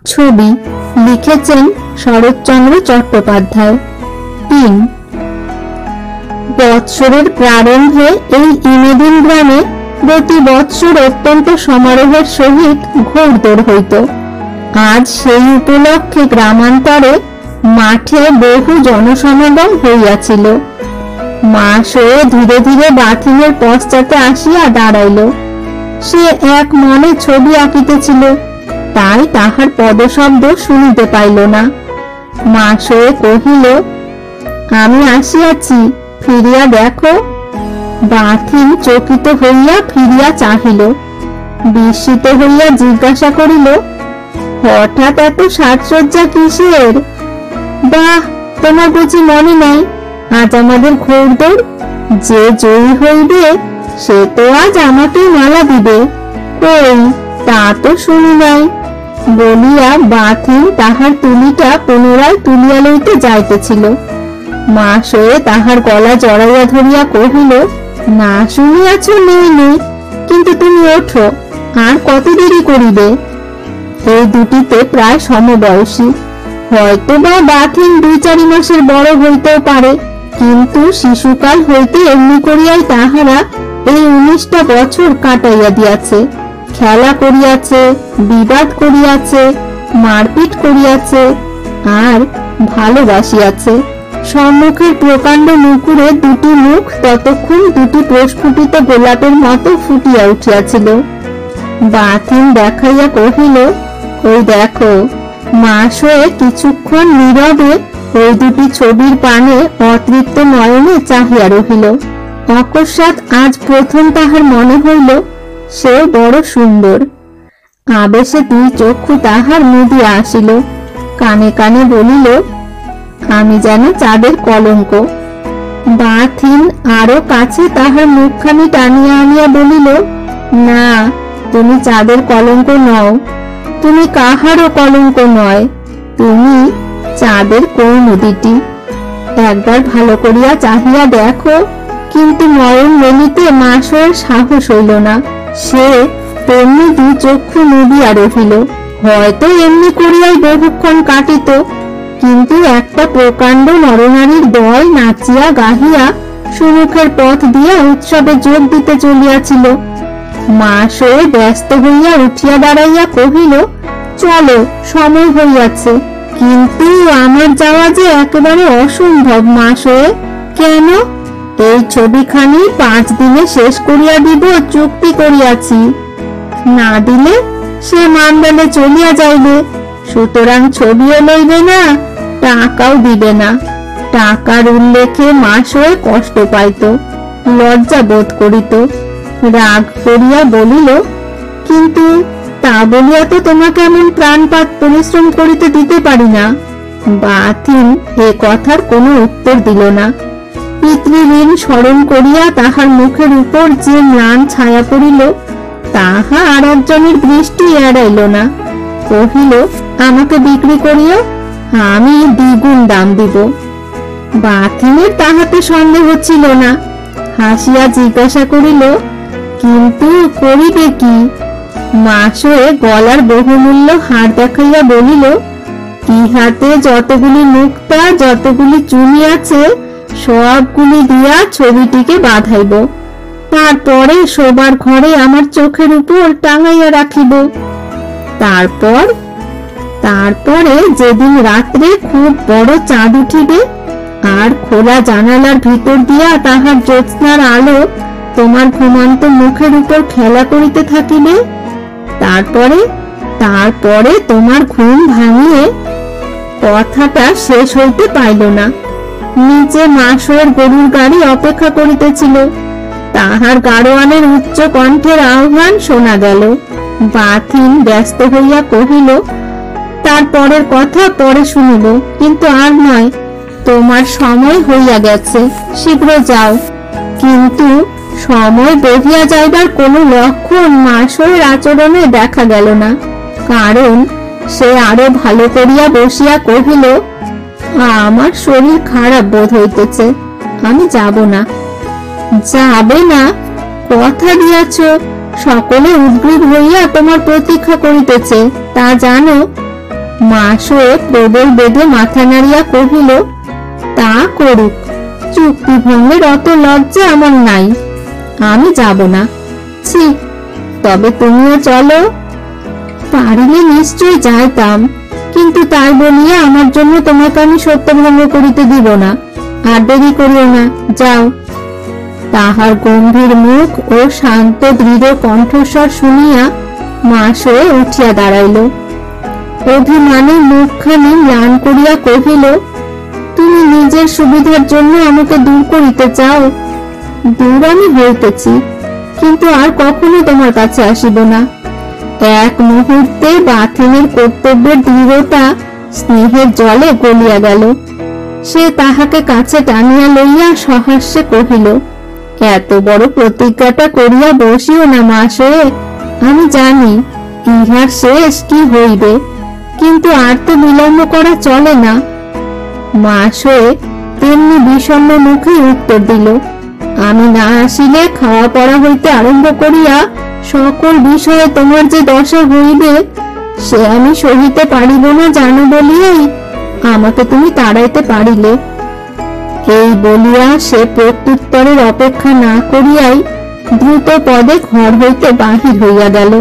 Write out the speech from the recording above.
ছবি লিখেছেন শরৎচন্দ্র চট্টোপাধ্যায়। ৩ বৎসরের প্রারম্ভে এই ইমেদিন গ্রামে প্রতি বৎসর অত্যন্ত সমারোহের সহিত ঘোড়দৌড় হইত। আজ সেই উপলক্ষে গ্রামান্তরে মাঠে বহু জনসমাগম হইয়াছিল। মাসও ধীরে ধীরে বাথিনের পশ্চাতে আসিয়া দাঁড়াইল। সে এক মনে ছবি আঁকিতেছিল, তাই তাহার পদশব্দ শুনিতে পাইল না। মাসও কহিল, আমি আসিয়াছি, ফিরিয়া দেখো। বাথিন চকিত হইয়া ফিরিয়া চাহিল। বিস্মিত হইয়া জিজ্ঞাসা করিল, হঠাৎ এত সাজসজ্জা কিসের? বাহ, তোমার বুঝি মনে নাই আজ আমাদের ঘোড়দৌড়? যে জয়ী হইবে সে তো আজ আমাকে মালা দিবে। কই, তা তো শুনি নাই। বলিয়া বাথিন তাহার তুলিটা পুনরায় তুলিয়া লইতে যাইতেছিল। মাসয়ে তাহার গলা জড়াইয়া ধরিয়া কহিল, না শুনিয়াছ নেই নেই, কিন্তু তুমি ওঠো, আর কত দেরি করিবে? এই দুটিতে প্রায় সমবয়সী, হয়তো বা বাথিন ২-৪ মাসের বড় হইতেও পারে, কিন্তু শিশুকাল হইতে এমনি করিয়াই তাহারা এই ১৯টা বছর কাটাইয়া দিয়াছে। খেলা করিয়াছে, বিবাদ করিয়াছে, মারপিট করিয়াছে, আর ভালোবাসিয়াছে। সম্মুখের প্রকাণ্ড মুকুরে দুটি মুখ ততক্ষণ দুটি প্রস্ফুটিত গোলাপের মতো ফুটিয়া উঠিয়াছিল। বাথিন দেখাইয়া কহিল, ওই দেখো। মাসয়ে কিছুক্ষণ নীরবে ওই দুটি ছবির পানে অতৃপ্ত নয়নে চাহিয়া রহিল। অকস্মাৎ আজ প্রথম তাহার মনে হইল সে বড় সুন্দর। আবেশে ২ চক্ষু তাহার মুদিয়া আসিল। কানে কানে বলিল, আমি যেন চাঁদের কলঙ্ক। বাথিন আরো কাছে তাহার মুখখানি টানিয়া আনিয়া বলিল, না, তুমি চাঁদের কলঙ্ক নও, তুমি কাহারও কলঙ্ক নয়, তুমি চাঁদের কৌমুদীটি। একবার ভালো করিয়া চাহিয়া দেখো। কিন্তু নয়ন মেলিতে মাসয়ের সাহস হইল না। সে তেমনি ২ চক্ষু মুদিয়া রহিল। হয়তো এমনি করিয়াই বহুক্ষণ কাটিত, কিন্তু একটা প্রকাণ্ড নরনারীর দল নাচিয়া গাহিয়া সুমুখের পথ দিয়া উৎসবে যোগ দিতে চলিয়াছিল। মাসয়ে ব্যস্ত হইয়া উঠিয়া দাঁড়াইয়া কহিল, চলো, সময় হইয়াছে। কিন্তু আমার যাওয়া যে একেবারে অসম্ভব মাসয়ে। কেন? এই ছবিখানি ৫ দিনে শেষ করিয়া দিব চুক্তি করিয়াছি। না দিলে সে মান্ডালে চলিয়া যাইবে, সুতরাং ছবিও লইবে না, টাকাও দিবে না। টাকার উল্লেখে মাসয়ে কষ্ট পাইত, লজ্জা বোধ করিত। রাগ করিয়া বলিল, কিন্তু তা বলিয়া তো তোমাকে এমন প্রাণপাত পরিশ্রম করিতে দিতে পারি না। বাথিন এ কথার কোনো উত্তর দিল না। পিতৃঋণ স্মরণ করিয়া তাহার মুখের উপর যে ম্লান ছায়া পড়িল, তাহা আর একজনের দৃষ্টি এড়াইল না। কহিল, আমাকে বিক্রি করিও, আমি ২ দাম দিব। বাথিনের তাহাতে সন্দেহ ছিল না। হাসিয়া জিজ্ঞাসা করিল, কিন্তু করিবে কি? মাসয়ে গলার বহুমূল্য হার দেখাইয়া বলিল, ইহাতে যতগুলি মুক্তা, যতগুলি চুনি আছে, সবগুলি দিয়া ছবিটিকে বাঁধাইব। তারপরে শোবার ঘরে আমার চোখের উপর টাঙাইয়া রাখিব। তারপরে যেদিন রাত্রে খুব বড় চাঁদ উঠিবে, আর খোলা জানালার ভিতর দিয়া তাহার জ্যোৎস্নার আলো তোমার ঘুমন্ত মুখের উপর খেলা করিতে থাকিবে, তারপরে তোমার ঘুম ভাঙিয়ে। কথাটা শেষ হইতে পাইল না। নিচে মাসয়ের গরুর গাড়ি অপেক্ষা করিতেছিল। তাহার গাড়োয়ানের উচ্চ কণ্ঠের আহ্বান শোনা গেল। বাথিন ব্যস্ত হইয়া কহিল, তারপরের কথা পরে শুনিব, কিন্তু আর নয়, তোমার সময় হইয়া গেছে, শীঘ্র যাও। কিন্তু সময় বহিয়া যাইবার কোনো লক্ষণ মাসয়ের আচরণে দেখা গেল না। কারণ সে আরো ভালো করিয়া বসিয়া কহিল, আমার শরীর খারাপ বোধ হইতেছে, আমি যাব না। যাবে না? কথা দিয়াছ, সকলে উদ্গ্রীব হইয়া তোমার প্রতীক্ষা করিতেছে, তা জানো? মা শোয়ে প্রবল বেদে মাথা নাড়িয়া কহিল, তা করুক, চুক্তি ভঙ্গের অত লজ্জা আমার নাই। আমি যাব না। ছি, তবে তুমিও চলো। পারিলে নিশ্চয় যাইতাম, কিন্তু তাই বলিয়া আমার জন্য তোমাকে আমি সত্যভঙ্গ করিতে দিব না। আর দেরি করিও না, যাও। তাহার গম্ভীর মুখ ও শান্ত দৃঢ় কণ্ঠস্বর শুনিয়া মা শোয়ে উঠিয়া দাঁড়াইল। অভিমানে মুখখানি ম্লান করিয়া কহিল, তুমি নিজের সুবিধার জন্য আমাকে দূর করিতে চাও। দূর আমি হইতেছি, কিন্তু আর কখনো তোমার কাছে আসিব না। এক মুহূর্তে বাথিনের কর্তব্যের দৃঢ়তা স্নেহের জলে গলিয়া গেল। সে তাহাকে কাছে টানিয়া লইয়া সহাস্যে কহিল, এত বড় প্রতিজ্ঞাটা করিয়া বসিও না মা শোয়ে। আমি জানি ইহার শেষ কি হইবে, কিন্তু আর তো বিলম্ব করা চলে না। মা শোয়ে তেমনি বিষণ্ণ মুখে উত্তর দিল, আমি না আসিলে খাওয়া পড়া হইতে আরম্ভ করিয়া সকল বিষয়ে তোমার যে দশা হইবে সে আমি সহিতে পারিব না জানো বলিয়াই আমাকে তুমি তাড়াইতে পারিলে। এই বলিয়া সে প্রত্যুত্তরের অপেক্ষা না করিয়াই দ্রুত পদে ঘর হইতে বাহির হইয়া গেল।